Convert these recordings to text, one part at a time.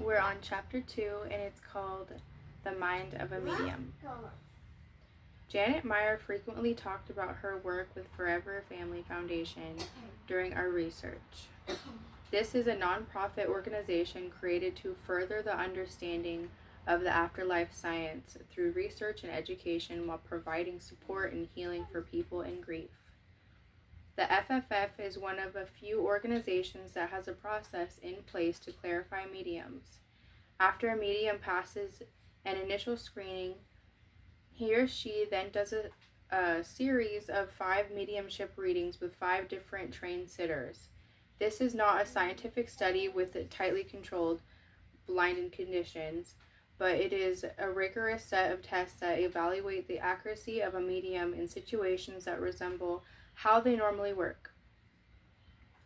We're on chapter 2, and it's called The Mind of a Medium. Janet Meyer frequently talked about her work with Forever Family Foundation during our research. This is a nonprofit organization created to further the understanding of the afterlife science through research and education while providing support and healing for people in grief. The FFF is one of a few organizations that has a process in place to clarify mediums. After a medium passes an initial screening, he or she then does a series of 5 mediumship readings with 5 different trained sitters. This is not a scientific study with tightly controlled, blinded conditions, but it is a rigorous set of tests that evaluate the accuracy of a medium in situations that resemble how they normally work.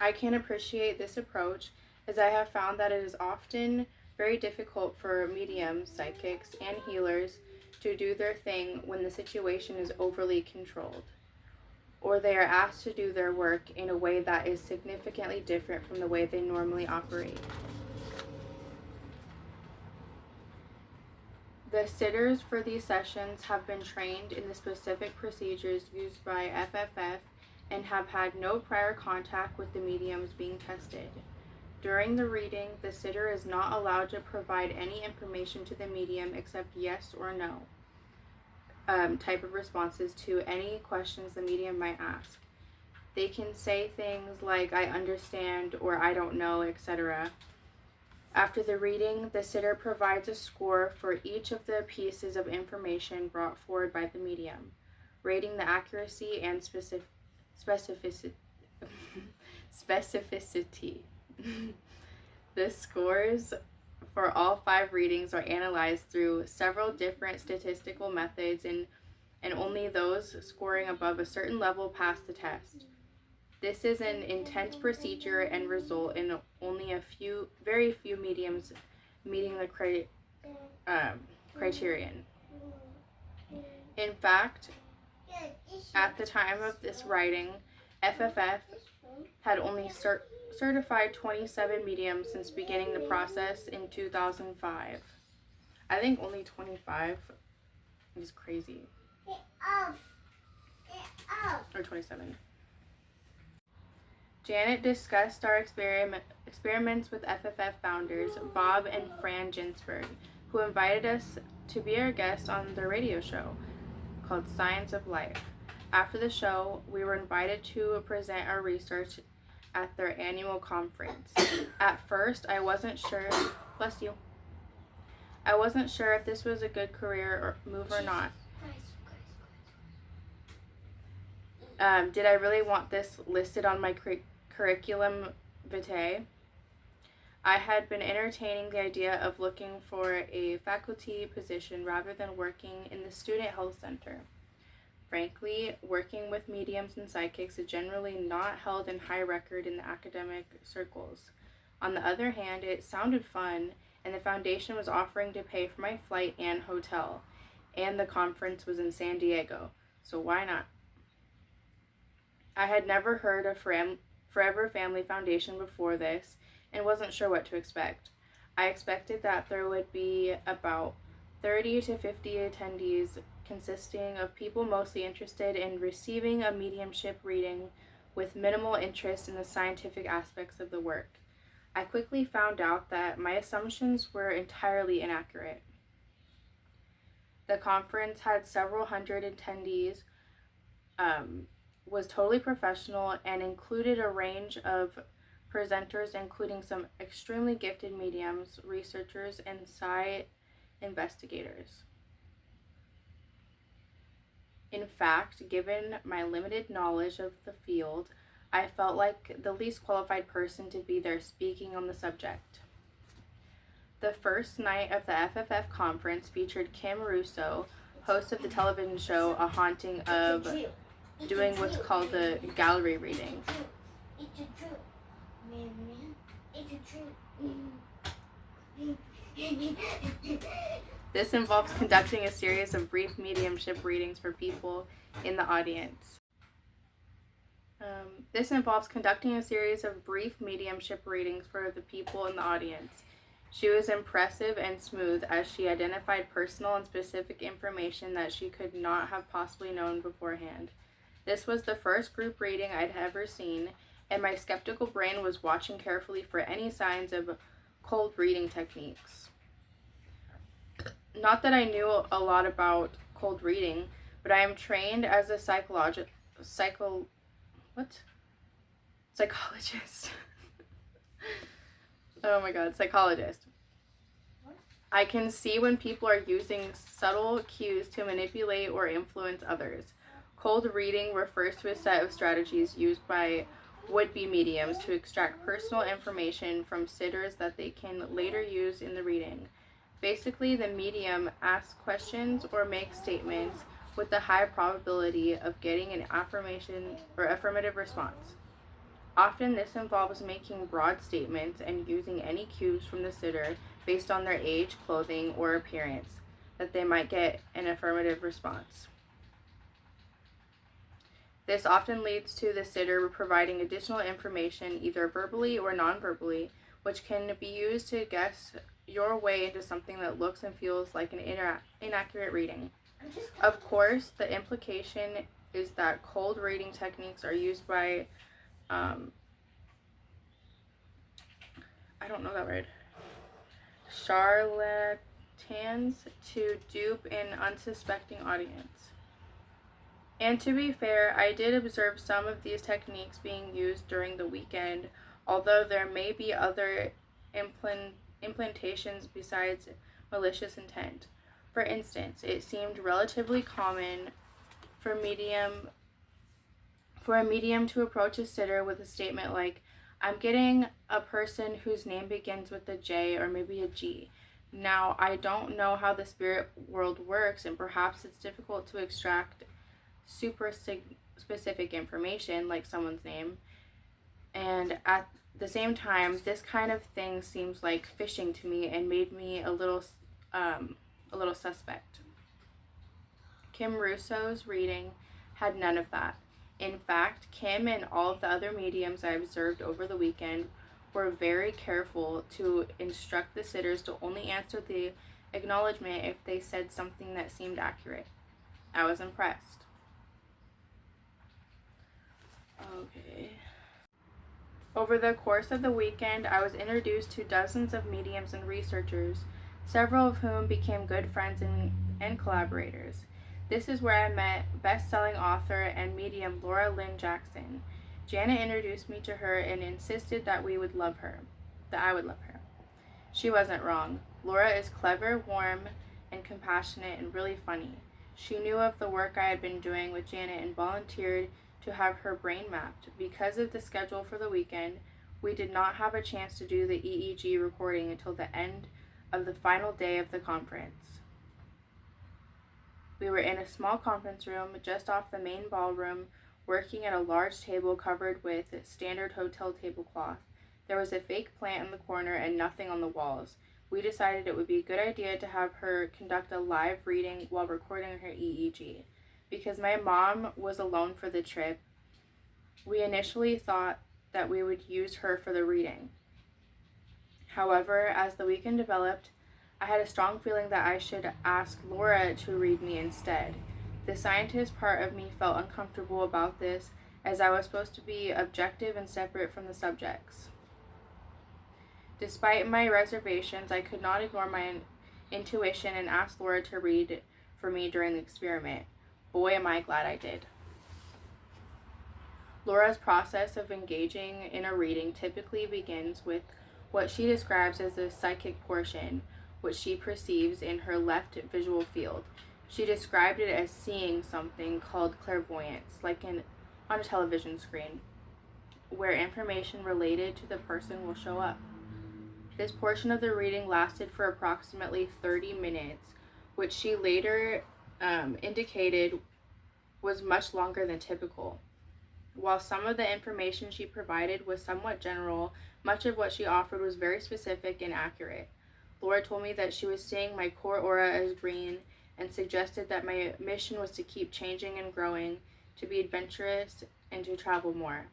I can appreciate this approach as I have found that it is often very difficult for mediums, psychics, and healers to do their thing when the situation is overly controlled, or they are asked to do their work in a way that is significantly different from the way they normally operate. The sitters for these sessions have been trained in the specific procedures used by FFF and have had no prior contact with the mediums being tested. During the reading, the sitter is not allowed to provide any information to the medium except yes or no type of responses to any questions the medium might ask. They can say things like I understand or I don't know, etc. After the reading, the sitter provides a score for each of the pieces of information brought forward by the medium, rating the accuracy and specificity. The scores for all 5 readings are analyzed through several different statistical methods, and only those scoring above a certain level pass the test. This is an intense procedure and result in only very few mediums meeting the criterion. In fact, at the time of this writing, FFF had only certified 27 mediums since beginning the process in 2005. I think only 25 is crazy. Or 27. Janet discussed our experiments with FFF founders Bob and Fran Ginsberg, who invited us to be our guests on their radio show called Science of Life. After the show, we were invited to present our research at their annual conference. At first, I wasn't sure, bless you, I wasn't sure if this was a good career or move or not. Did I really want this listed on my curriculum vitae? I had been entertaining the idea of looking for a faculty position rather than working in the student health center. Frankly, working with mediums and psychics is generally not held in high regard in the academic circles. On the other hand, it sounded fun, and the foundation was offering to pay for my flight and hotel, and the conference was in San Diego, so why not? I had never heard of Forever Family Foundation before this, and wasn't sure what to expect. I expected that there would be about 30 to 50 attendees consisting of people mostly interested in receiving a mediumship reading with minimal interest in the scientific aspects of the work. I quickly found out that my assumptions were entirely inaccurate. The conference had several hundred attendees, was totally professional, and included a range of presenters including some extremely gifted mediums, researchers, and psi investigators. In fact, given my limited knowledge of the field, I felt like the least qualified person to be there speaking on the subject. The first night of the FFF conference featured Kim Russo, host of the television show A Haunting of, doing what's called a gallery reading. This involves conducting a series of brief mediumship readings for people in the audience. She was impressive and smooth as she identified personal and specific information that she could not have possibly known beforehand. This was the first group reading I'd ever seen, and my skeptical brain was watching carefully for any signs of cold reading techniques. Not that I knew a lot about cold reading, but I am trained as a psychologist. Oh my god, psychologist. I can see when people are using subtle cues to manipulate or influence others. Cold reading refers to a set of strategies used by would-be mediums to extract personal information from sitters that they can later use in the reading. Basically, the medium asks questions or makes statements with the high probability of getting an affirmation or affirmative response. Often this involves making broad statements and using any cues from the sitter based on their age, clothing, or appearance that they might get an affirmative response. This often leads to the sitter providing additional information either verbally or non-verbally, which can be used to guess your way into something that looks and feels like an inaccurate reading. Of course, the implication is that cold reading techniques are used by charlatans to dupe an unsuspecting audience. And to be fair, I did observe some of these techniques being used during the weekend, although there may be other implantations besides malicious intent. For instance, it seemed relatively common for a medium to approach a sitter with a statement like, "I'm getting a person whose name begins with a J or maybe a G. Now, I don't know how the spirit world works, and perhaps it's difficult to extract super specific information like someone's name. And at the same time, this kind of thing seems like phishing to me and made me a little suspect." Kim Russo's reading had none of that. In fact, Kim and all of the other mediums I observed over the weekend were very careful to instruct the sitters to only answer the acknowledgement if they said something that seemed accurate. I was impressed. Okay. Over the course of the weekend, I was introduced to dozens of mediums and researchers, several of whom became good friends and collaborators. This is where I met best-selling author and medium Laura Lynn Jackson. Janet introduced me to her and insisted that I would love her. She wasn't wrong. Laura is clever, warm, and compassionate, and really funny. She knew of the work I had been doing with Janet and volunteered to have her brain mapped. Because of the schedule for the weekend, we did not have a chance to do the EEG recording until the end of the final day of the conference. We were in a small conference room just off the main ballroom, working at a large table covered with standard hotel tablecloth. There was a fake plant in the corner and nothing on the walls. We decided it would be a good idea to have her conduct a live reading while recording her EEG. Because my mom was alone for the trip, we initially thought that we would use her for the reading. However, as the weekend developed, I had a strong feeling that I should ask Laura to read me instead. The scientist part of me felt uncomfortable about this, as I was supposed to be objective and separate from the subjects. Despite my reservations, I could not ignore my intuition and asked Laura to read for me during the experiment. Boy, am I glad I did. Laura's process of engaging in a reading typically begins with what she describes as the psychic portion, which she perceives in her left visual field. She described it as seeing something called clairvoyance, like on a television screen, where information related to the person will show up. This portion of the reading lasted for approximately 30 minutes, which she later indicated was much longer than typical. While some of the information she provided was somewhat general, much of what she offered was very specific and accurate. Laura told me that she was seeing my core aura as green and suggested that my mission was to keep changing and growing, to be adventurous, and to travel more.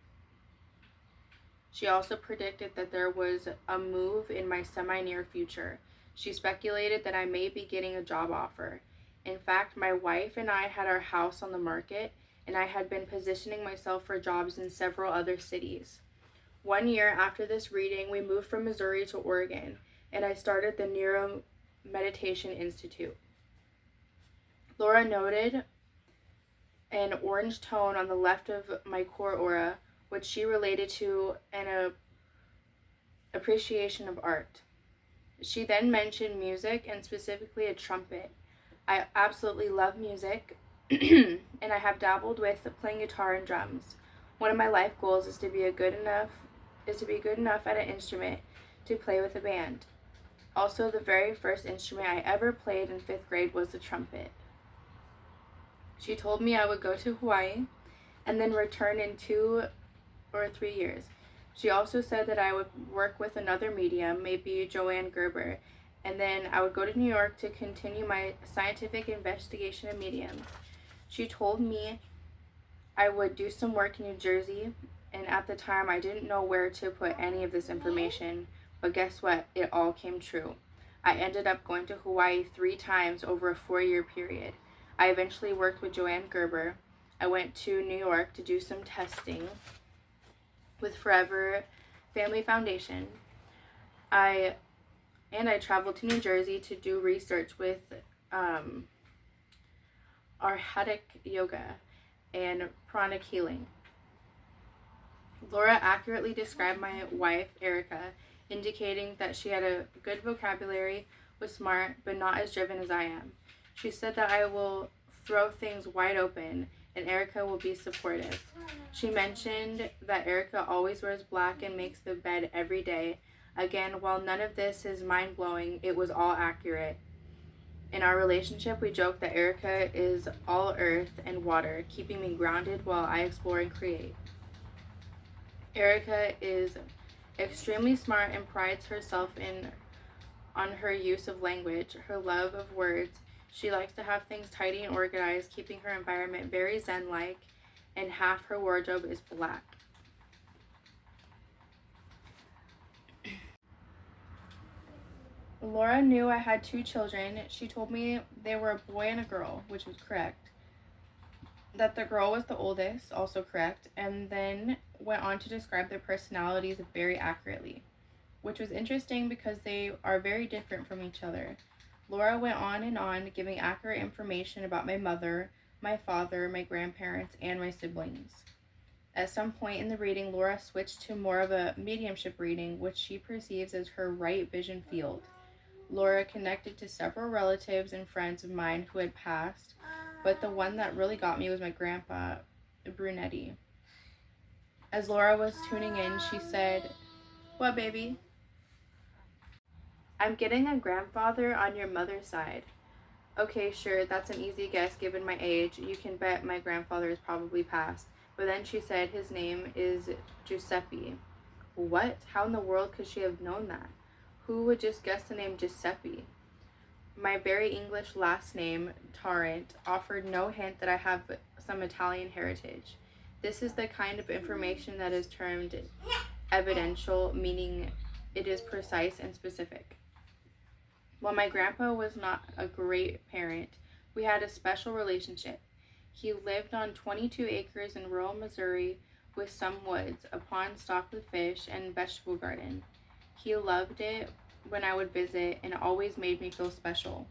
She also predicted that there was a move in my semi-near future. She speculated that I may be getting a job offer. In fact, my wife and I had our house on the market, and I had been positioning myself for jobs in several other cities. 1 year after this reading, we moved from Missouri to Oregon, and I started the Neuro Meditation Institute. Laura noted an orange tone on the left of my core aura, which she related to an appreciation of art. She then mentioned music, and specifically a trumpet. I absolutely love music, and I have dabbled with playing guitar and drums. One of my life goals is to be good enough at an instrument to play with a band. Also, the very first instrument I ever played in 5th grade was the trumpet. She told me I would go to Hawaii and then return in 2 or 3 years. She also said that I would work with another medium, maybe Joanne Gerber, and then I would go to New York to continue my scientific investigation of mediums. She told me I would do some work in New Jersey, and at the time I didn't know where to put any of this information, but guess what? It all came true. I ended up going to Hawaii 3 times over a 4-year period. I eventually worked with Joanne Gerber. I went to New York to do some testing with Forever Family Foundation. I traveled to New Jersey to do research with Arhatic Yoga and Pranic Healing. Laura accurately described my wife, Erica, indicating that she had a good vocabulary, was smart, but not as driven as I am. She said that I will throw things wide open and Erica will be supportive. She mentioned that Erica always wears black and makes the bed every day. Again, while none of this is mind-blowing, it was all accurate. In our relationship, we joke that Erica is all earth and water, keeping me grounded while I explore and create. Erica is extremely smart and prides herself on her use of language, her love of words. She likes to have things tidy and organized, keeping her environment very zen-like, and half her wardrobe is black. Laura knew I had 2 children. She told me they were a boy and a girl, which was correct. That the girl was the oldest, also correct, and then went on to describe their personalities very accurately, which was interesting because they are very different from each other. Laura went on, giving accurate information about my mother, my father, my grandparents, and my siblings. At some point in the reading, Laura switched to more of a mediumship reading, which she perceives as her right vision field. Laura connected to several relatives and friends of mine who had passed, but the one that really got me was my grandpa, Brunetti. As Laura was tuning in, she said, "What, baby?" "I'm getting a grandfather on your mother's side." "Okay, sure, that's an easy guess given my age. You can bet my grandfather is probably passed." But then she said his name is Giuseppe. What? How in the world could she have known that? Who would just guess the name Giuseppe? My very English last name, Tarrant, offered no hint that I have some Italian heritage. This is the kind of information that is termed evidential, meaning it is precise and specific. While my grandpa was not a great parent, we had a special relationship. He lived on 22 acres in rural Missouri with some woods, a pond stocked with fish, and vegetable garden. He loved it when I would visit and always made me feel special.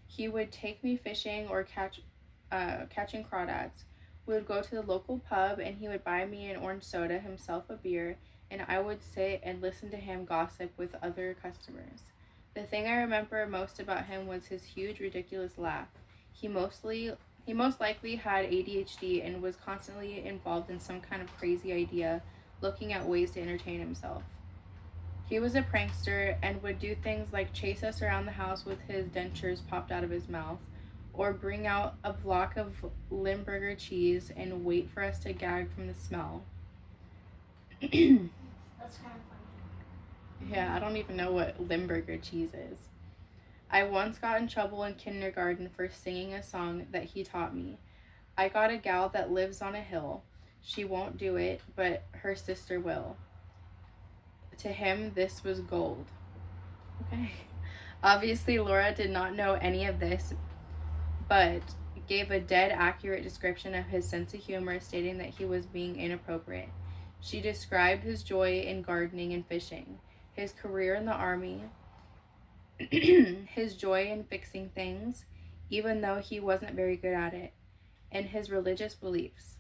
He would take me fishing or catching crawdads. We would go to the local pub and he would buy me an orange soda, himself a beer, and I would sit and listen to him gossip with other customers. The thing I remember most about him was his huge, ridiculous laugh. He most likely had ADHD and was constantly involved in some kind of crazy idea, looking at ways to entertain himself. He was a prankster and would do things like chase us around the house with his dentures popped out of his mouth, or bring out a block of Limburger cheese and wait for us to gag from the smell. That's kind of funny. Yeah, I don't even know what Limburger cheese is. I once got in trouble in kindergarten for singing a song that he taught me. I got a gal that lives on a hill. She won't do it, but her sister will. To him, this was gold. Okay. Obviously, Laura did not know any of this, but gave a dead accurate description of his sense of humor, stating that he was being inappropriate. She described his joy in gardening and fishing, his career in the army, his joy in fixing things, even though he wasn't very good at it, and his religious beliefs.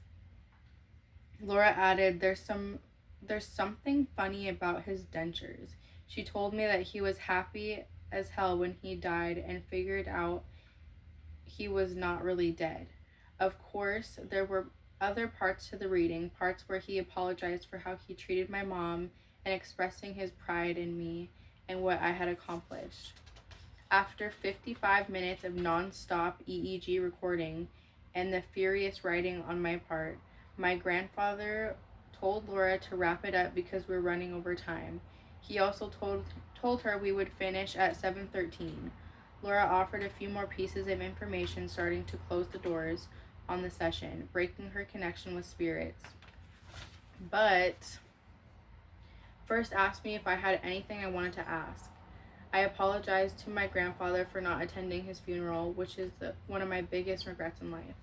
Laura added, there's something funny about his dentures. She told me that he was happy as hell when he died and figured out he was not really dead. Of course, there were other parts to the reading, parts where he apologized for how he treated my mom and expressing his pride in me and what I had accomplished. After 55 minutes of non-stop EEG recording and the furious writing on my part, my grandfather told Laura to wrap it up because we're running over time. He also told her we would finish at 7:13. Laura offered a few more pieces of information, starting to close the doors on the session, breaking her connection with spirits. But first asked me if I had anything I wanted to ask. I apologized to my grandfather for not attending his funeral, which is one of my biggest regrets in life.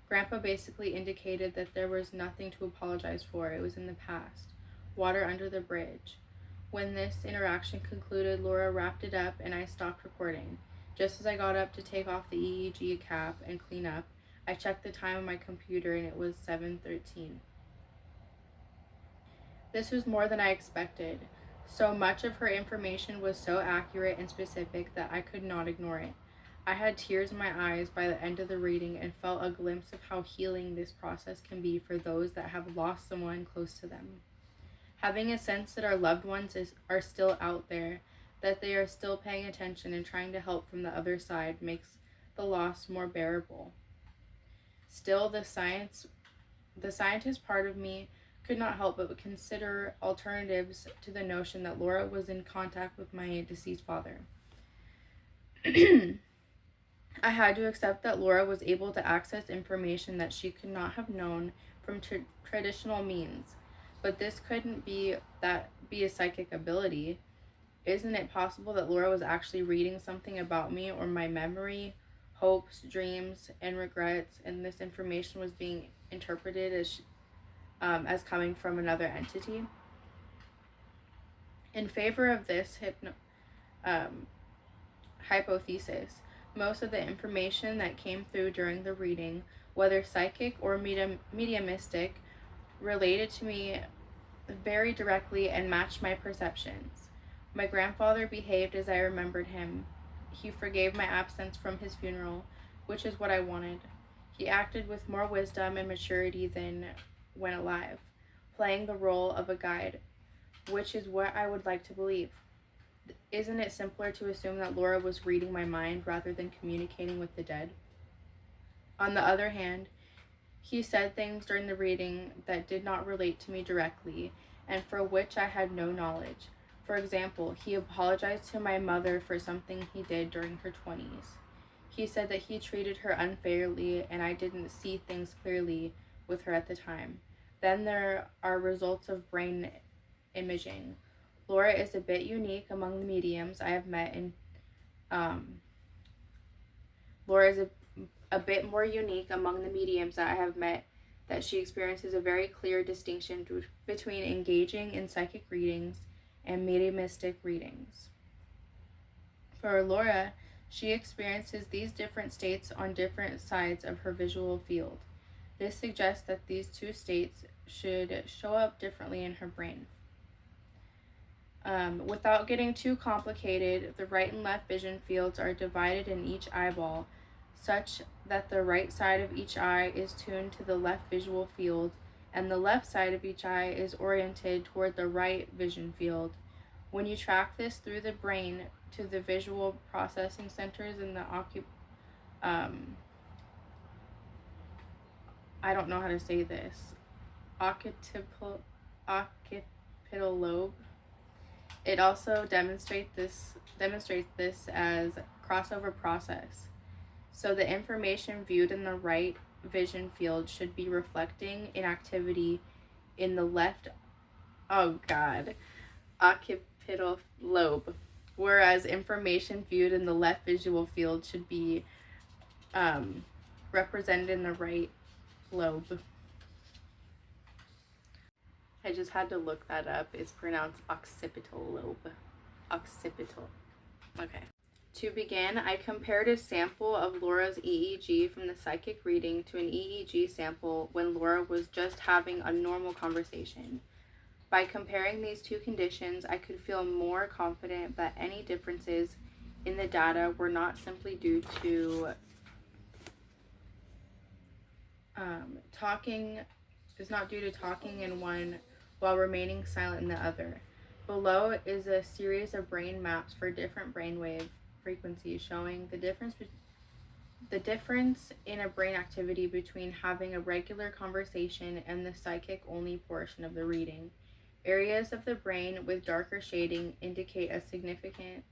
Grandpa basically indicated that there was nothing to apologize for. It was in the past. Water under the bridge. When this interaction concluded, Laura wrapped it up and I stopped recording. Just as I got up to take off the EEG cap and clean up, I checked the time on my computer and it was 7:13. This was more than I expected. So much of her information was so accurate and specific that I could not ignore it. I had tears in my eyes by the end of the reading and felt a glimpse of how healing this process can be for those that have lost someone close to them. Having a sense that our loved ones are still out there, that they are still paying attention and trying to help from the other side makes the loss more bearable. Still, the scientist part of me could not help but consider alternatives to the notion that Laura was in contact with my deceased father. I had to accept that Laura was able to access information that she could not have known from traditional means. But this couldn't be a psychic ability. Isn't it possible that Laura was actually reading something about me or my memory, hopes, dreams, and regrets, and this information was being interpreted as coming from another entity? In favor of this hypothesis, most of the information that came through during the reading, whether psychic or mediumistic, related to me very directly and matched my perceptions. My grandfather behaved as I remembered him. He forgave my absence from his funeral, which is what I wanted. He acted with more wisdom and maturity than when alive, playing the role of a guide, which is what I would like to believe. Isn't it simpler to assume that Laura was reading my mind rather than communicating with the dead? On the other hand, he said things during the reading that did not relate to me directly, and for which I had no knowledge. For example, he apologized to my mother for something he did during her 20s. He said that he treated her unfairly and I didn't see things clearly with her at the time. Then there are results of brain imaging. Laura is a bit unique among the mediums I have met, and Laura is a bit more unique among the mediums that I have met, that she experiences a very clear distinction between engaging in psychic readings and mediumistic readings. For Laura, she experiences these different states on different sides of her visual field. This suggests that these two states should show up differently in her brain. Without getting too complicated, the right and left vision fields are divided in each eyeball, such that the right side of each eye is tuned to the left visual field, and the left side of each eye is oriented toward the right vision field. When you track this through the brain to the visual processing centers in the I don't know how to say this, occipital lobe. It also demonstrates this as crossover process. So the information viewed in the right vision field should be reflecting in activity in the left. Oh God. occipital lobe, whereas information viewed in the left visual field should be represented in the right lobe. I just had to look that up. It's pronounced occipital lobe. Occipital. Okay. To begin, I compared a sample of Laura's EEG from the psychic reading to an EEG sample when Laura was just having a normal conversation. By comparing these two conditions, I could feel more confident that any differences in the data were not simply due to talking in one while remaining silent in the other. Below is a series of brain maps for different brainwave frequencies showing the difference in a brain activity between having a regular conversation and the psychic only portion of the reading. Areas of the brain with darker shading indicate a significant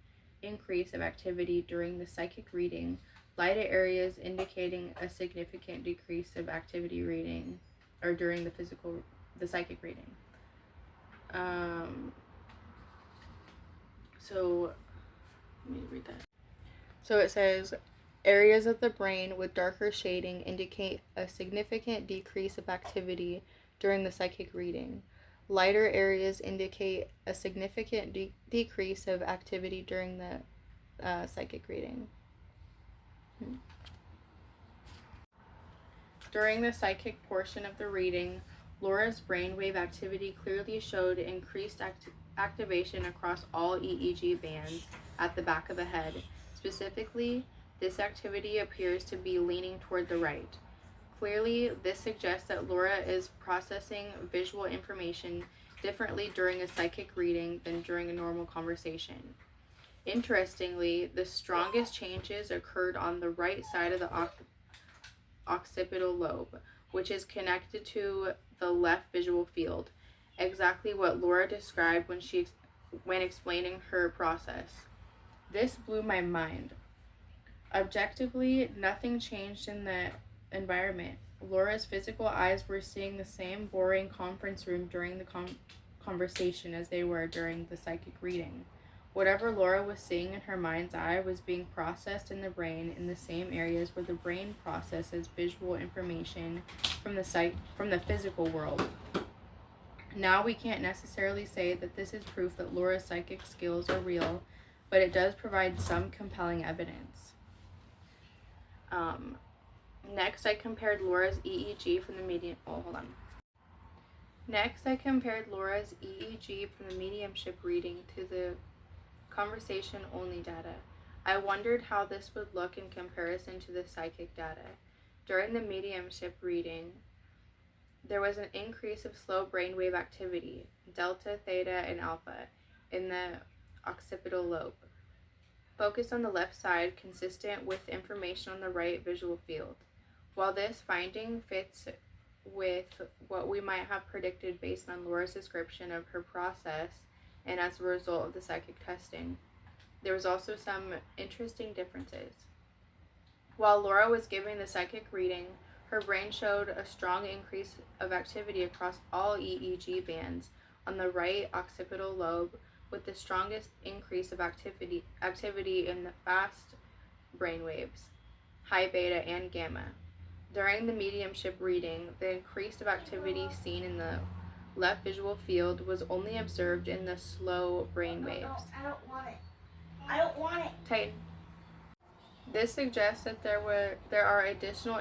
increase of activity during the psychic reading, lighter areas indicating a significant decrease of activity reading or during the psychic reading. So let me read that. So it says areas of the brain with darker shading indicate a significant decrease of activity during the psychic reading. Lighter areas indicate a significant decrease of activity during the psychic reading. During the psychic portion of the reading, Laura's brainwave activity clearly showed increased activation across all EEG bands at the back of the head. Specifically, this activity appears to be leaning toward the right. Clearly, this suggests that Laura is processing visual information differently during a psychic reading than during a normal conversation. Interestingly, the strongest changes occurred on the right side of the occipital lobe, which is connected to the left visual field, exactly what Laura described when explaining her process. This blew my mind. Objectively, nothing changed in the environment. Laura's physical eyes were seeing the same boring conference room during the conversation as they were during the psychic reading. Whatever Laura was seeing in her mind's eye was being processed in the brain in the same areas where the brain processes visual information from the physical world. Now we can't necessarily say that this is proof that Laura's psychic skills are real, but it does provide some compelling evidence. Next, I compared Laura's EEG from the mediumship reading to the conversation-only data. I wondered how this would look in comparison to the psychic data. During the mediumship reading, there was an increase of slow brainwave activity, delta, theta, and alpha, in the occipital lobe, focused on the left side, consistent with information on the right visual field. While this finding fits with what we might have predicted based on Laura's description of her process and as a result of the psychic testing, there was also some interesting differences. While Laura was giving the psychic reading, her brain showed a strong increase of activity across all EEG bands on the right occipital lobe, with the strongest increase of activity in the fast brainwaves, high beta and gamma. During the mediumship reading, the increase of activity seen in the left visual field was only observed in the slow brainwaves. No, I don't want it. Tighten. This suggests that there are additional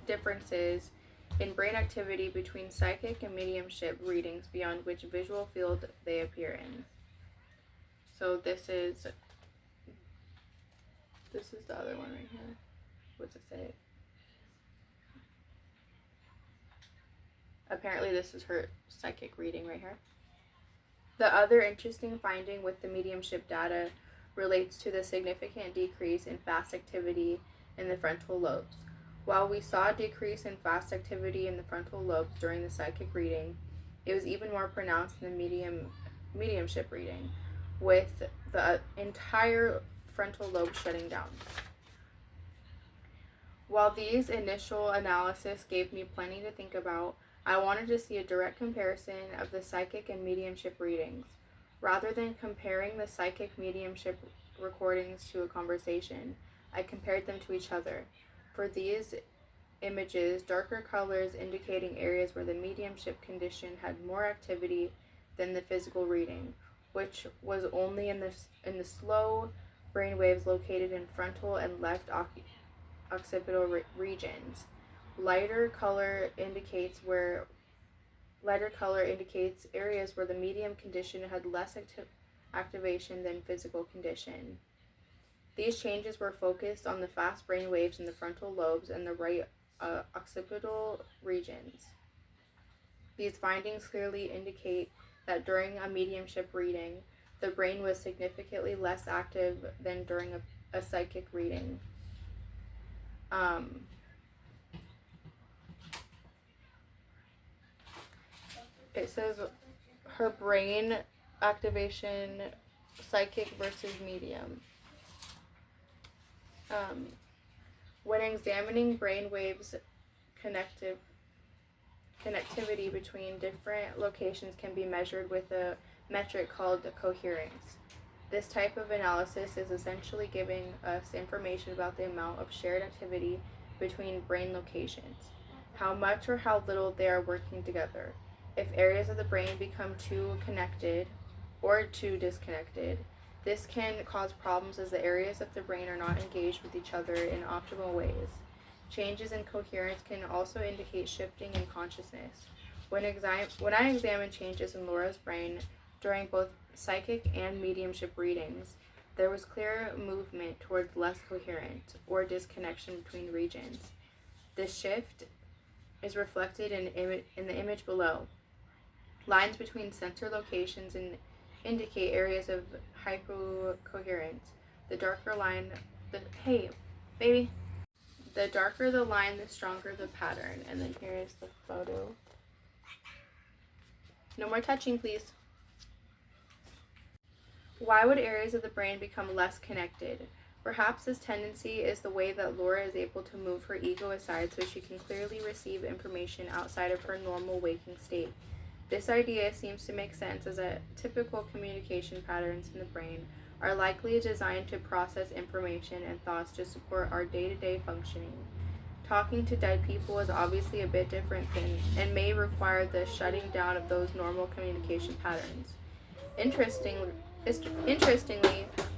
differences in brain activity between psychic and mediumship readings beyond which visual field they appear in. So this is the other one right here. What's it say? Apparently this is her psychic reading right here. The other interesting finding with the mediumship data relates to the significant decrease in fast activity in the frontal lobes. While we saw a decrease in fast activity in the frontal lobes during the psychic reading, it was even more pronounced in the mediumship reading, with the entire frontal lobe shutting down. While these initial analysis gave me plenty to think about, I wanted to see a direct comparison of the psychic and mediumship readings. Rather than comparing the psychic mediumship recordings to a conversation, I compared them to each other. For these images, darker colors indicating areas where the mediumship condition had more activity than the physical reading, which was only in the slow brain waves located in frontal and left occipital regions. Lighter color indicates areas where the medium condition had less activation than physical condition. These changes were focused on the fast brain waves in the frontal lobes and the right occipital regions. These findings clearly indicate that during a mediumship reading, the brain was significantly less active than during a psychic reading. It says her brain activation, psychic versus medium. When examining brain waves, connectivity between different locations can be measured with a metric called coherence. This type of analysis is essentially giving us information about the amount of shared activity between brain locations, how much or how little they are working together. If areas of the brain become too connected or too disconnected, this can cause problems as the areas of the brain are not engaged with each other in optimal ways. Changes in coherence can also indicate shifting in consciousness. When I examined changes in Laura's brain during both psychic and mediumship readings, there was clear movement towards less coherence or disconnection between regions. This shift is reflected in the image below. Lines between sensor locations indicate areas of hypocoherence. The darker the line, the stronger the pattern. And then here is the photo. No more touching, please. Why would areas of the brain become less connected? Perhaps this tendency is the way that Laura is able to move her ego aside so she can clearly receive information outside of her normal waking state. This idea seems to make sense as typical communication patterns in the brain are likely designed to process information and thoughts to support our day-to-day functioning. Talking to dead people is obviously a bit different and may require the shutting down of those normal communication patterns. Interestingly,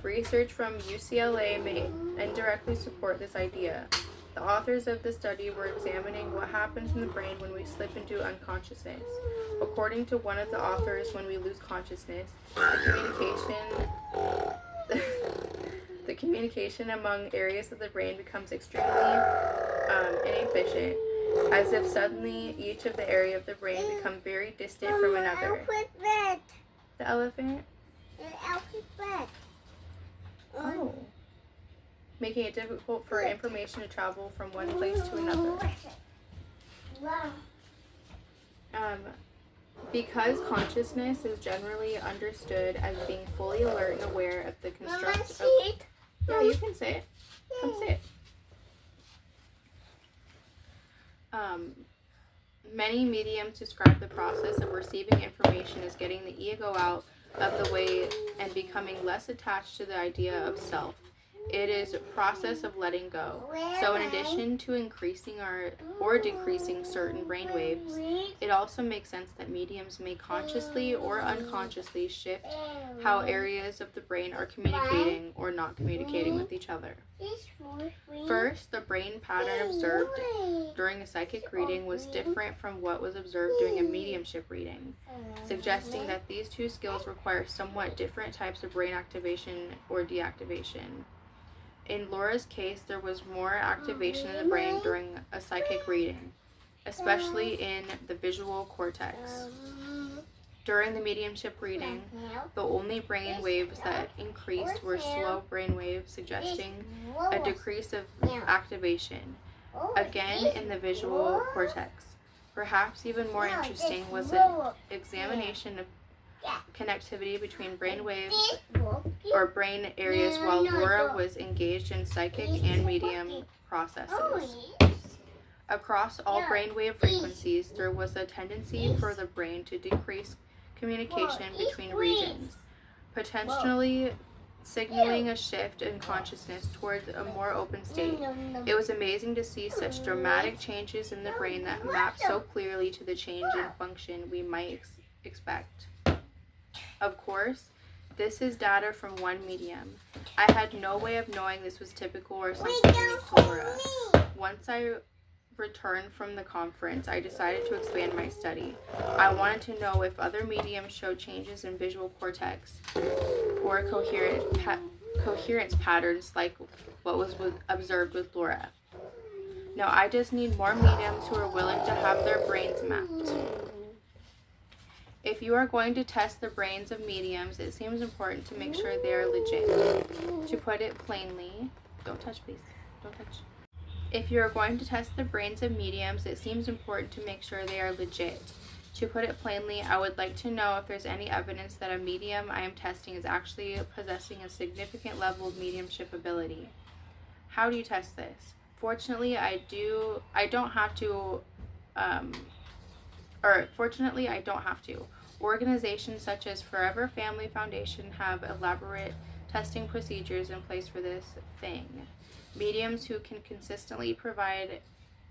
research from UCLA may indirectly support this idea. The authors of the study were examining what happens in the brain when we slip into unconsciousness. According to one of the authors, when we lose consciousness, the communication among areas of the brain becomes extremely inefficient, as if suddenly each of the area of the brain become very distant from another. The elephant? Oh. Making it difficult for information to travel from one place to another. Because consciousness is generally understood as being fully alert and aware of the construct of... Yeah, you can say it. Come say it. Many mediums describe the process of receiving information as getting the ego out of the way and becoming less attached to the idea of self. It is a process of letting go. So in addition to increasing or decreasing certain brain waves, it also makes sense that mediums may consciously or unconsciously shift how areas of the brain are communicating or not communicating with each other. First, the brain pattern observed during a psychic reading was different from what was observed during a mediumship reading, suggesting that these two skills require somewhat different types of brain activation or deactivation. In Laura's case, there was more activation in the brain during a psychic reading, especially in the visual cortex. During the mediumship reading, the only brain waves that increased were slow brain waves, suggesting a decrease of activation, again in the visual cortex. Perhaps even more interesting was an examination of connectivity between brain waves or brain areas while Laura was engaged in psychic and medium processes. Across all brainwave frequencies, there was a tendency for the brain to decrease communication between regions. potentially signaling a shift in consciousness towards a more open state. It was amazing to see such dramatic changes in the brain that map so clearly to the change in function we might expect. Of course, this is data from one medium. I had no way of knowing this was typical or something unique to Laura. Once I returned from the conference, I decided to expand my study. I wanted to know if other mediums showed changes in visual cortex or coherence patterns like what was observed with Laura. Now, I just need more mediums who are willing to have their brains mapped. If you are going to test the brains of mediums, it seems important to make sure they are legit. To put it plainly, don't touch, please. Don't touch. If you are going to test the brains of mediums, it seems important to make sure they are legit. To put it plainly, I would like to know if there's any evidence that a medium I am testing is actually possessing a significant level of mediumship ability. How do you test this? Fortunately, I don't have to. Organizations such as Forever Family Foundation have elaborate testing procedures in place for this thing. Mediums who can consistently provide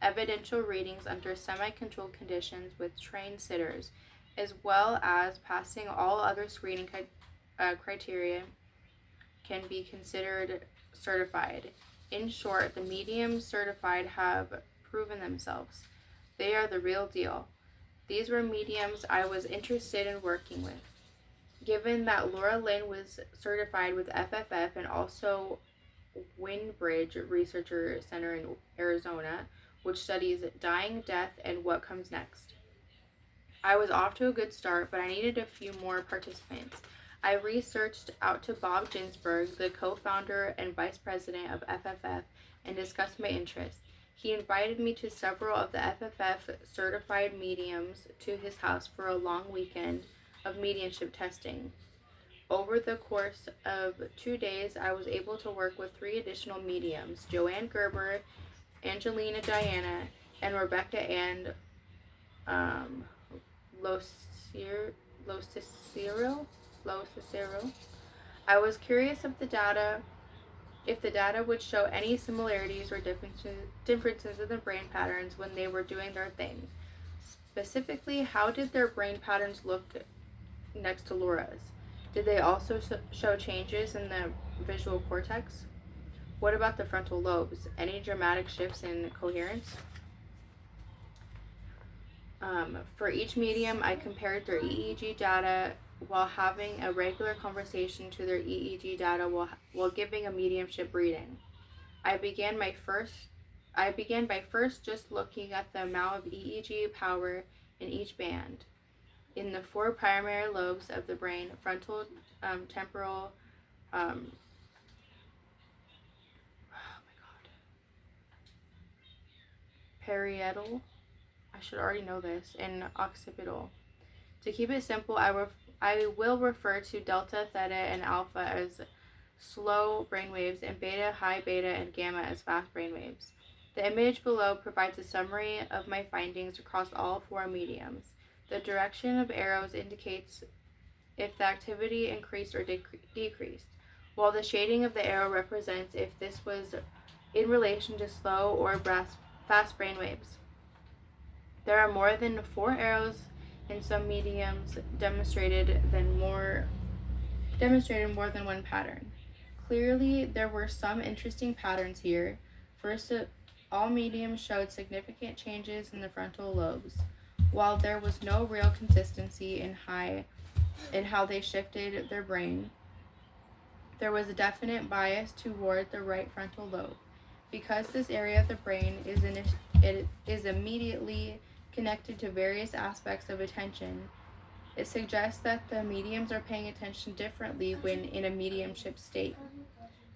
evidential readings under semi-controlled conditions with trained sitters, as well as passing all other screening criteria, can be considered certified. In short, the mediums certified have proven themselves. They are the real deal. These were mediums I was interested in working with. Given that Laura Lynn was certified with FFF and also Windbridge Researcher Center in Arizona, which studies dying, death, and what comes next. I was off to a good start, but I needed a few more participants. I researched out to Bob Ginsberg, the co-founder and vice president of FFF, and discussed my interest. He invited me to several of the FFF certified mediums to his house for a long weekend of mediumship testing. Over the course of 2 days, I was able to work with 3 additional mediums, Joanne Gerber, Angelina Diana, and Rebecca Ann Locicero. I was curious if the data would show any similarities or differences in the brain patterns when they were doing their thing. Specifically, how did their brain patterns look next to Laura's? Did they also show changes in the visual cortex? What about the frontal lobes? Any dramatic shifts in coherence? For each medium, I compared their EEG data while having a regular conversation to their EEG data while giving a mediumship reading. I began by first just looking at the amount of EEG power in each band. In the 4 primary lobes of the brain, frontal, temporal, parietal, I should already know this, and occipital. To keep it simple, I will refer to delta, theta, and alpha as slow brainwaves, and beta, high beta, and gamma as fast brainwaves. The image below provides a summary of my findings across all 4 mediums. The direction of arrows indicates if the activity increased or decreased, while the shading of the arrow represents if this was in relation to slow or fast brainwaves. There are more than 4 arrows in some mediums demonstrated more than one pattern. Clearly, there were some interesting patterns here. First, all mediums showed significant changes in the frontal lobes. While there was no real consistency in how they shifted their brain, there was a definite bias toward the right frontal lobe. Because this area of the brain is immediately connected to various aspects of attention, it suggests that the mediums are paying attention differently when in a mediumship state.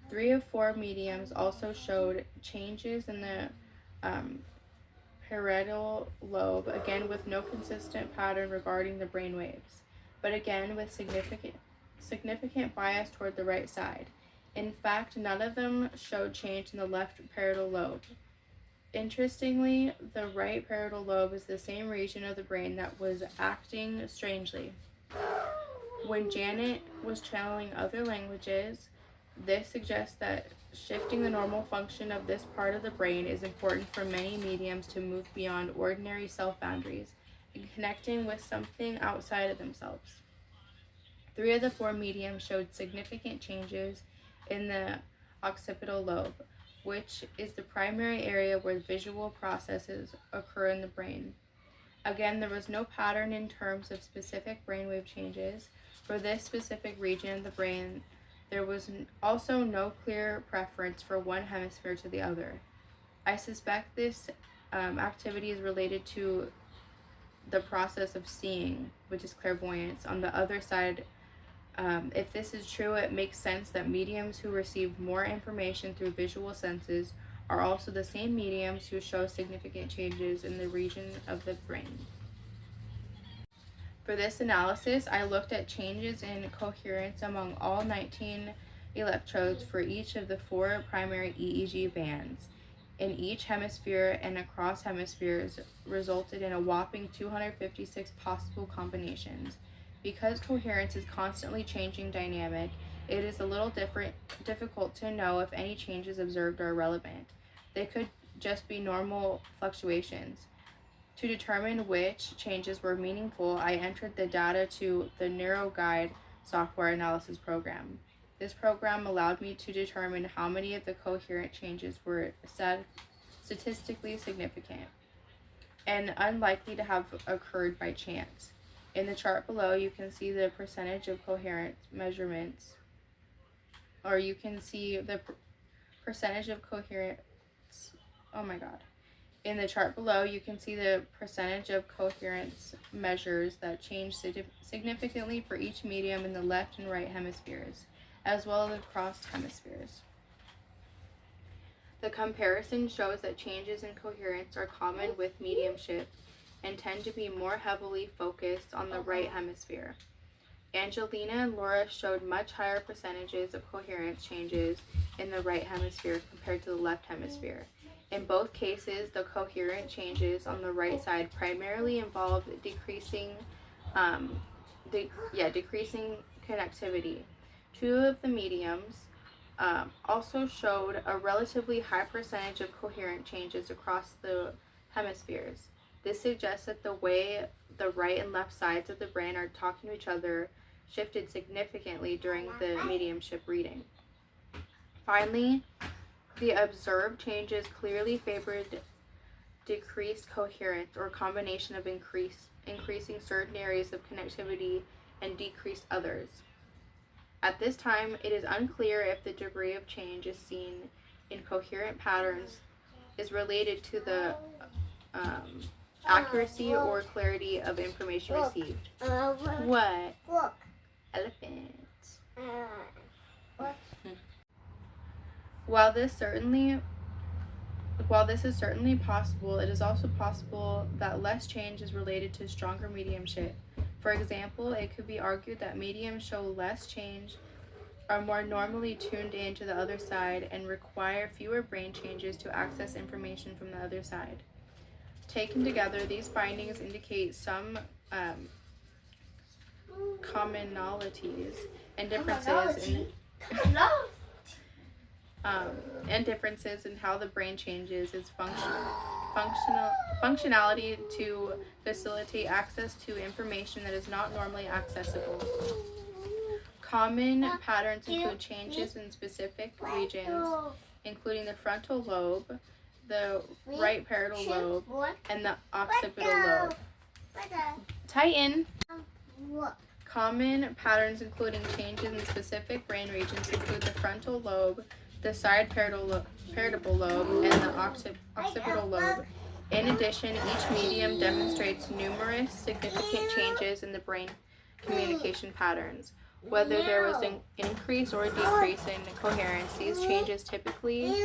3 of 4 mediums also showed changes in the parietal lobe, again with no consistent pattern regarding the brain waves, but again with significant bias toward the right side. In fact, none of them showed change in the left parietal lobe. Interestingly, the right parietal lobe is the same region of the brain that was acting strangely. When Janet was channeling other languages, this suggests that shifting the normal function of this part of the brain is important for many mediums to move beyond ordinary self-boundaries and connecting with something outside of themselves. 3 of the 4 mediums showed significant changes in the occipital lobe, which is the primary area where visual processes occur in the brain. Again, there was no pattern in terms of specific brainwave changes. For this specific region of the brain, there was also no clear preference for one hemisphere to the other. I suspect this activity is related to the process of seeing, which is clairvoyance. On the other side, if this is true, it makes sense that mediums who receive more information through visual senses are also the same mediums who show significant changes in the region of the brain. For this analysis, I looked at changes in coherence among all 19 electrodes for each of the 4 primary EEG bands in each hemisphere and across hemispheres resulted in a whopping 256 possible combinations. Because coherence is constantly changing dynamic, it is a little difficult to know if any changes observed are relevant. They could just be normal fluctuations. To determine which changes were meaningful, I entered the data to the NeuroGuide software analysis program. This program allowed me to determine how many of the coherent changes were statistically significant and unlikely to have occurred by chance. In the chart below, you can see the percentage of coherent measurements, or you can see the percentage of coherence. Oh my God. In the chart below, you can see the percentage of coherence measures that change significantly for each medium in the left and right hemispheres, as well as across hemispheres. The comparison shows that changes in coherence are common with mediumship and tend to be more heavily focused on the right hemisphere. Angelina and Laura showed much higher percentages of coherence changes in the right hemisphere compared to the left hemisphere. In both cases, the coherent changes on the right side primarily involved decreasing connectivity. 2 of the mediums also showed a relatively high percentage of coherent changes across the hemispheres. This suggests that the way the right and left sides of the brain are talking to each other shifted significantly during the mediumship reading. Finally, the observed changes clearly favored decreased coherence or combination of increasing certain areas of connectivity and decreased others. At this time, it is unclear if the degree of change is seen in coherent patterns is related to the accuracy or clarity of information received. What? Look. Elephant. While this is certainly possible, it is also possible that less change is related to stronger mediumship. For example, it could be argued that mediums show less change, are more normally tuned in to the other side, and require fewer brain changes to access information from the other side. Taken together, these findings indicate some commonalities and differences in how the brain changes its functionality to facilitate access to information that is not normally accessible. Common patterns include changes in specific regions, including the frontal lobe, the right parietal lobe, and the occipital lobe. Tighten. Common patterns including changes in specific brain regions include the frontal lobe, the side parietal lobe, and the occipital lobe. In addition, each medium demonstrates numerous significant changes in the brain communication patterns. Whether there was an increase or a decrease in coherence, these changes typically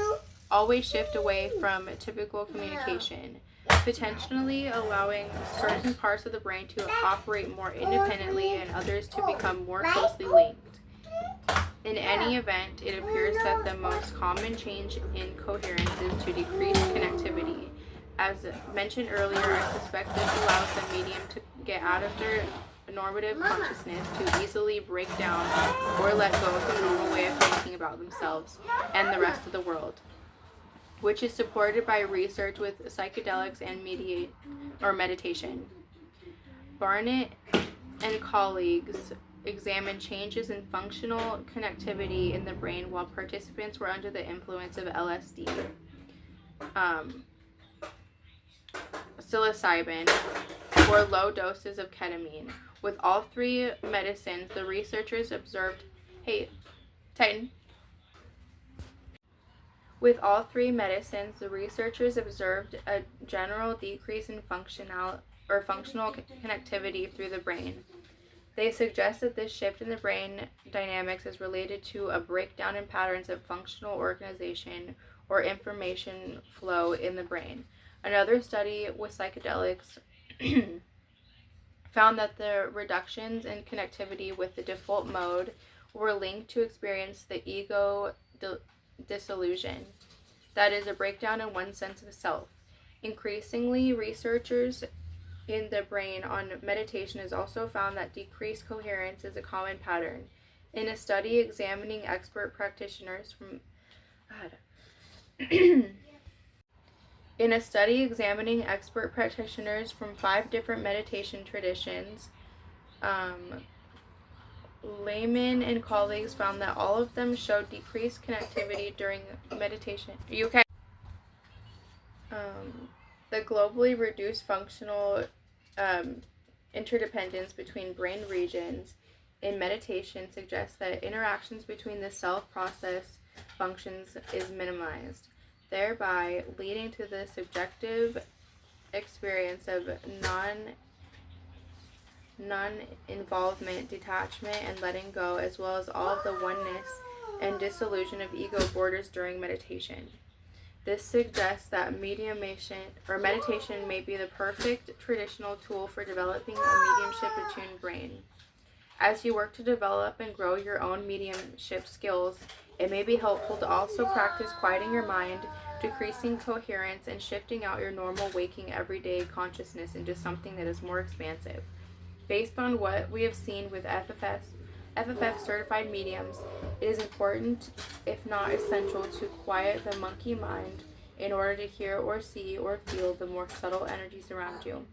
always shift away from typical communication, potentially allowing certain parts of the brain to operate more independently and others to become more closely linked. In any event, it appears that the most common change in coherence is to decrease connectivity. As mentioned earlier, I suspect this allows the medium to get out of their normative consciousness to easily break down or let go of the normal way of thinking about themselves and the rest of the world, which is supported by research with psychedelics and meditation. Barnett and colleagues examined changes in functional connectivity in the brain while participants were under the influence of LSD, psilocybin, or low doses of ketamine. With all three medicines, the researchers observed With all three medicines, the researchers observed a general decrease in functional connectivity through the brain. They suggest that this shift in the brain dynamics is related to a breakdown in patterns of functional organization or information flow in the brain. Another study with psychedelics found that the reductions in connectivity with the default mode were linked to experience the ego dissolution, that is, a breakdown in one's sense of self. Increasingly, researchers in the brain on meditation has also found that decreased coherence is a common pattern. In a study examining expert practitioners from five different meditation traditions, Lehman and colleagues found that all of them showed decreased connectivity during meditation. Are you okay? The globally reduced functional interdependence between brain regions in meditation suggests that interactions between the self-process functions is minimized, thereby leading to the subjective experience of non-involvement, detachment, and letting go, as well as all of the oneness and dissolution of ego borders during meditation. This suggests that meditation may be the perfect traditional tool for developing a mediumship-attuned brain. As you work to develop and grow your own mediumship skills, it may be helpful to also practice quieting your mind, decreasing coherence, and shifting out your normal waking everyday consciousness into something that is more expansive. Based on what we have seen with FFF certified mediums, it is important, if not essential, to quiet the monkey mind in order to hear or see or feel the more subtle energies around you.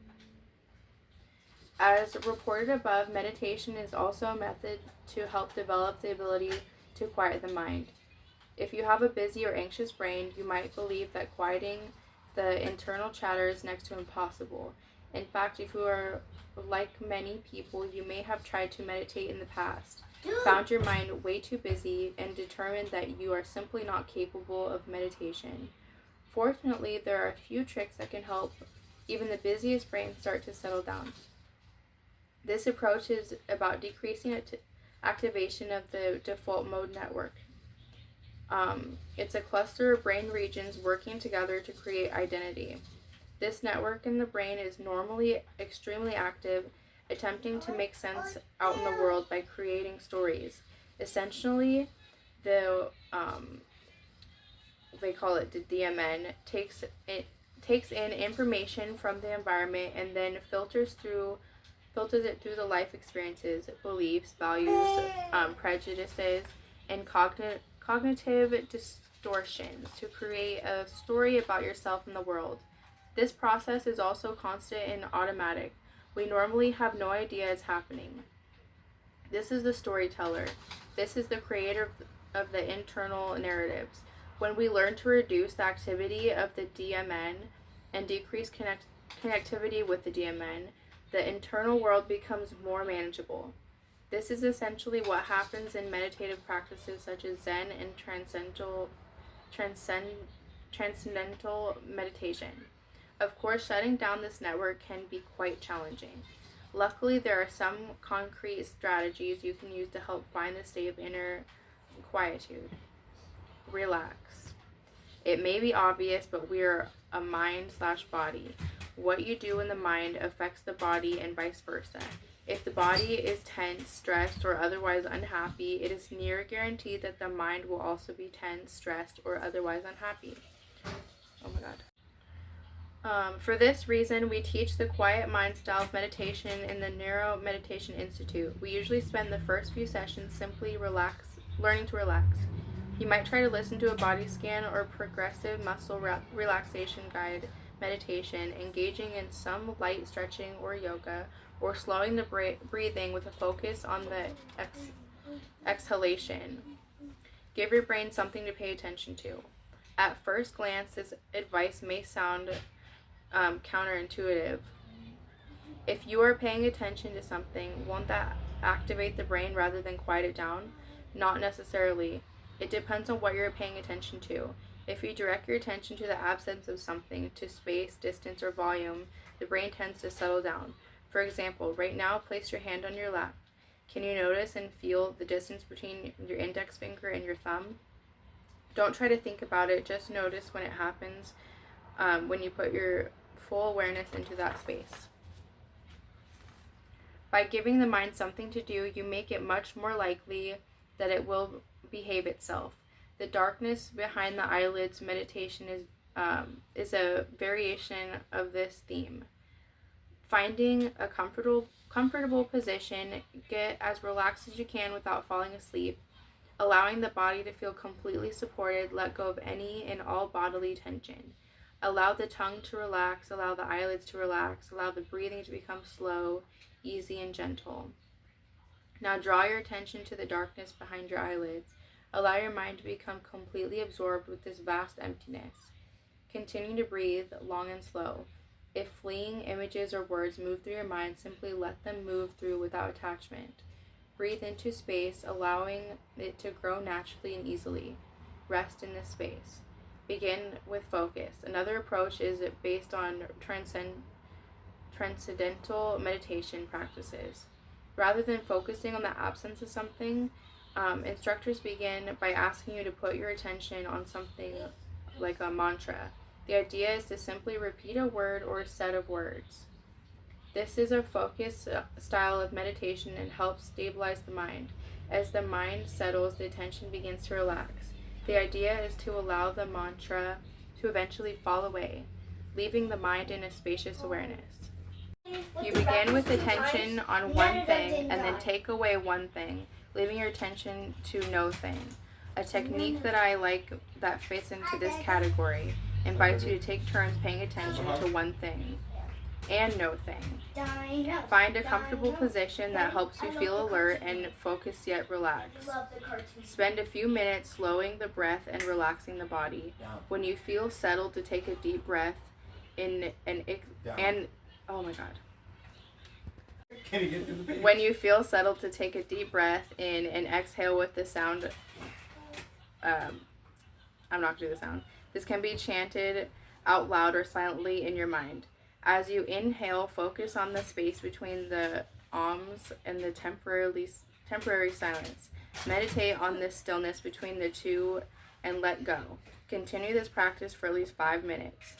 As reported above, meditation is also a method to help develop the ability to quiet the mind. If you have a busy or anxious brain, you might believe that quieting the internal chatter is next to impossible. In fact, if you are like many people, you may have tried to meditate in the past, found your mind way too busy, and determined that you are simply not capable of meditation. Fortunately, there are a few tricks that can help even the busiest brain start to settle down. This approach is about decreasing activation of the default mode network. It's a cluster of brain regions working together to create identity. This network in the brain is normally extremely active, attempting to make sense out in the world by creating stories. Essentially, they call it the DMN, takes in information from the environment and then filters it through the life experiences, beliefs, values, prejudices, and cognitive distortions to create a story about yourself and the world. This process is also constant and automatic. We normally have no idea it's happening. This is the storyteller. This is the creator of the internal narratives. When we learn to reduce the activity of the DMN and decrease connectivity with the DMN, the internal world becomes more manageable. This is essentially what happens in meditative practices such as Zen and transcendental meditation. Of course, shutting down this network can be quite challenging. Luckily, there are some concrete strategies you can use to help find the state of inner quietude. Relax. It may be obvious, but we are a mind/body. What you do in the mind affects the body and vice versa. If the body is tense, stressed, or otherwise unhappy, it is near guaranteed that the mind will also be tense, stressed, or otherwise unhappy. Oh my God. For this reason, we teach the quiet mind style of meditation in the Neuro Meditation Institute. We usually spend the first few sessions simply learning to relax. You might try to listen to a body scan or progressive muscle relaxation guide meditation, engaging in some light stretching or yoga, or slowing the breathing with a focus on the exhalation. Give your brain something to pay attention to. At first glance, this advice may sound counterintuitive. If you are paying attention to something, won't that activate the brain rather than quiet it down? Not necessarily. It depends on what you're paying attention to. If you direct your attention to the absence of something, to space, distance, or volume, the brain tends to settle down. For example, right now, place your hand on your lap. Can you notice and feel the distance between your index finger and your thumb? Don't try to think about it, just notice when it happens, when you put your full awareness into that space. By giving the mind something to do, you make it much more likely that it will behave itself. The darkness behind the eyelids meditation is a variation of this theme. Finding a comfortable position, get as relaxed as you can without falling asleep, allowing the body to feel completely supported, let go of any and all bodily tension. Allow the tongue to relax, allow the eyelids to relax, allow the breathing to become slow, easy, and gentle. Now draw your attention to the darkness behind your eyelids. Allow your mind to become completely absorbed with this vast emptiness. Continue to breathe long and slow. If fleeing images or words move through your mind, simply let them move through without attachment. Breathe into space, allowing it to grow naturally and easily. Rest in this space. Begin with focus. Another approach is based on transcendental meditation practices. Rather than focusing on the absence of something, instructors begin by asking you to put your attention on something like a mantra. The idea is to simply repeat a word or a set of words. This is a focused style of meditation and helps stabilize the mind. As the mind settles, the attention begins to relax. The idea is to allow the mantra to eventually fall away, leaving the mind in a spacious awareness. You begin with attention on one thing and then take away one thing, leaving your attention to no thing. A technique that I like that fits into this category invites you to take turns paying attention to one thing and no thing. Find a comfortable position that helps you feel alert and focused yet relaxed. Spend a few minutes slowing the breath and relaxing the body. When you feel settled, to take a deep breath When you feel settled, to take a deep breath in and exhale with the sound. I'm not going to do the sound. This can be chanted out loud or silently in your mind. As you inhale, focus on the space between the ums and the temporary silence. Meditate on this stillness between the two and let go. Continue this practice for at least 5 minutes.